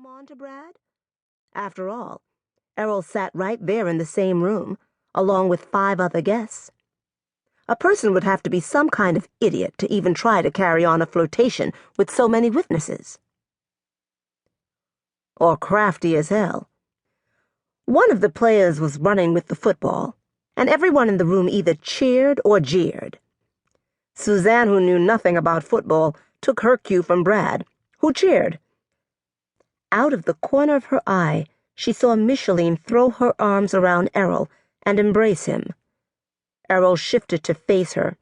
come on to Brad? After all, Errol sat right there in the same room, along with 5 other guests. A person would have to be some kind of idiot to even try to carry on a flirtation with so many witnesses. Or crafty as hell. One of the players was running with the football, and everyone in the room either cheered or jeered. Suzanne, who knew nothing about football, took her cue from Brad, who cheered. Out of the corner of her eye, she saw Micheline throw her arms around Errol and embrace him. Errol shifted to face her,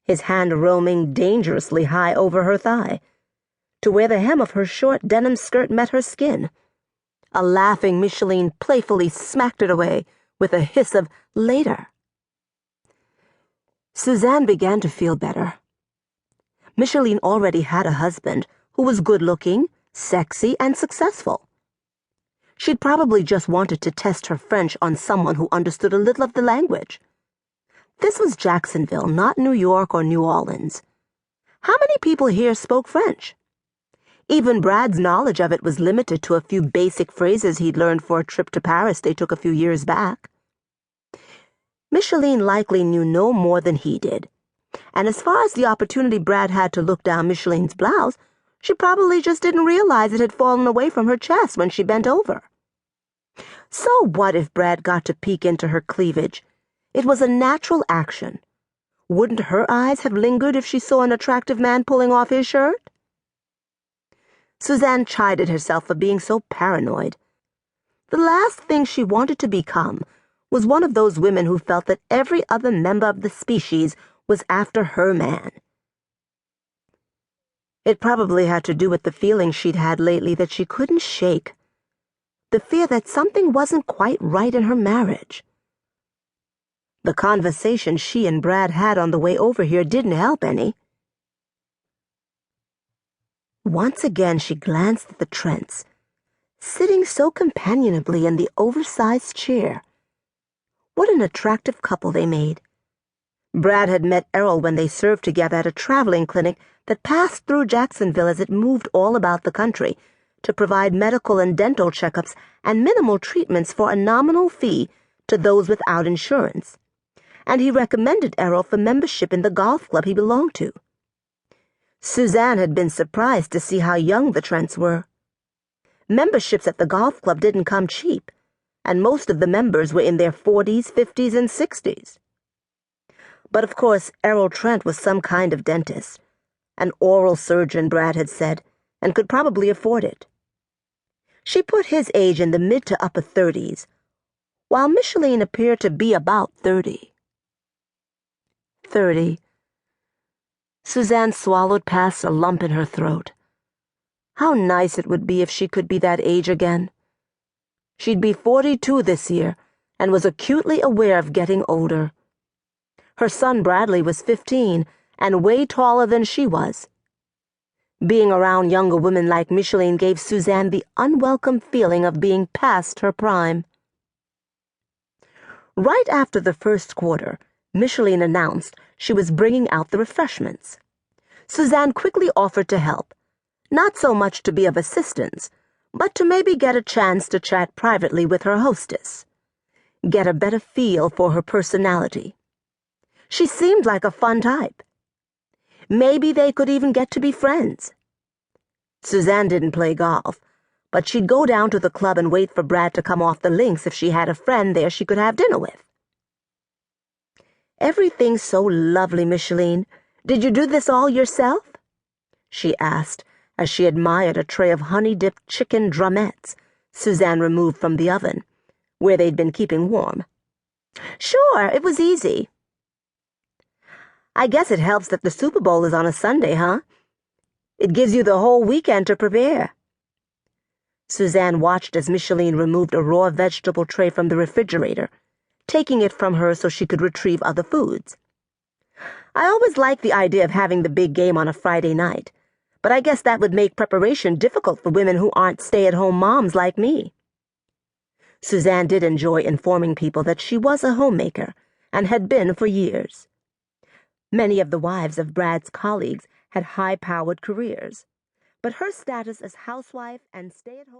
his hand roaming dangerously high over her thigh, to where the hem of her short denim skirt met her skin. A laughing Micheline playfully smacked it away with a hiss of "later." Suzanne began to feel better. Micheline already had a husband who was good-looking, sexy, and successful. She'd probably just wanted to test her French on someone who understood a little of the language. This was Jacksonville, not New York or New Orleans. How many people here spoke French? Even Brad's knowledge of it was limited to a few basic phrases he'd learned for a trip to Paris they took a few years back. Micheline likely knew no more than he did, and as far as the opportunity Brad had to look down Micheline's blouse, she probably just didn't realize it had fallen away from her chest when she bent over. So what if Brad got to peek into her cleavage? It was a natural action. Wouldn't her eyes have lingered if she saw an attractive man pulling off his shirt? Suzanne chided herself for being so paranoid. The last thing she wanted to become was one of those women who felt that every other member of the species was after her man. It probably had to do with the feeling she'd had lately that she couldn't shake. The fear that something wasn't quite right in her marriage. The conversation she and Brad had on the way over here didn't help any. Once again she glanced at the Trents, sitting so companionably in the oversized chair. What an attractive couple they made. Brad had met Errol when they served together at a traveling clinic that passed through Jacksonville as it moved all about the country to provide medical and dental checkups and minimal treatments for a nominal fee to those without insurance. And he recommended Errol for membership in the golf club he belonged to. Suzanne had been surprised to see how young the Trents were. Memberships at the golf club didn't come cheap, and most of the members were in their 40s, 50s, and 60s. But of course, Errol Trent was some kind of dentist, an oral surgeon, Brad had said, and could probably afford it. She put his age in the mid to upper 30s, while Micheline appeared to be about 30. 30. Suzanne swallowed past a lump in her throat. How nice it would be if she could be that age again. She'd be 42 this year, and was acutely aware of getting older. Her son Bradley was 15, and way taller than she was. Being around younger women like Micheline gave Suzanne the unwelcome feeling of being past her prime. Right after the first quarter, Micheline announced she was bringing out the refreshments. Suzanne quickly offered to help, not so much to be of assistance, but to maybe get a chance to chat privately with her hostess, get a better feel for her personality. She seemed like a fun type. Maybe they could even get to be friends. Suzanne didn't play golf, but she'd go down to the club and wait for Brad to come off the links if she had a friend there she could have dinner with. "Everything's so lovely, Micheline. Did you do this all yourself?" she asked as she admired a tray of honey-dipped chicken drumettes Suzanne removed from the oven, where they'd been keeping warm. "Sure, it was easy." "I guess it helps that the Super Bowl is on a Sunday, huh? It gives you the whole weekend to prepare." Suzanne watched as Micheline removed a raw vegetable tray from the refrigerator, taking it from her so she could retrieve other foods. "I always liked the idea of having the big game on a Friday night, but I guess that would make preparation difficult for women who aren't stay-at-home moms like me." Suzanne did enjoy informing people that she was a homemaker, and had been for years. Many of the wives of Brad's colleagues had high-powered careers, but her status as housewife and stay-at-home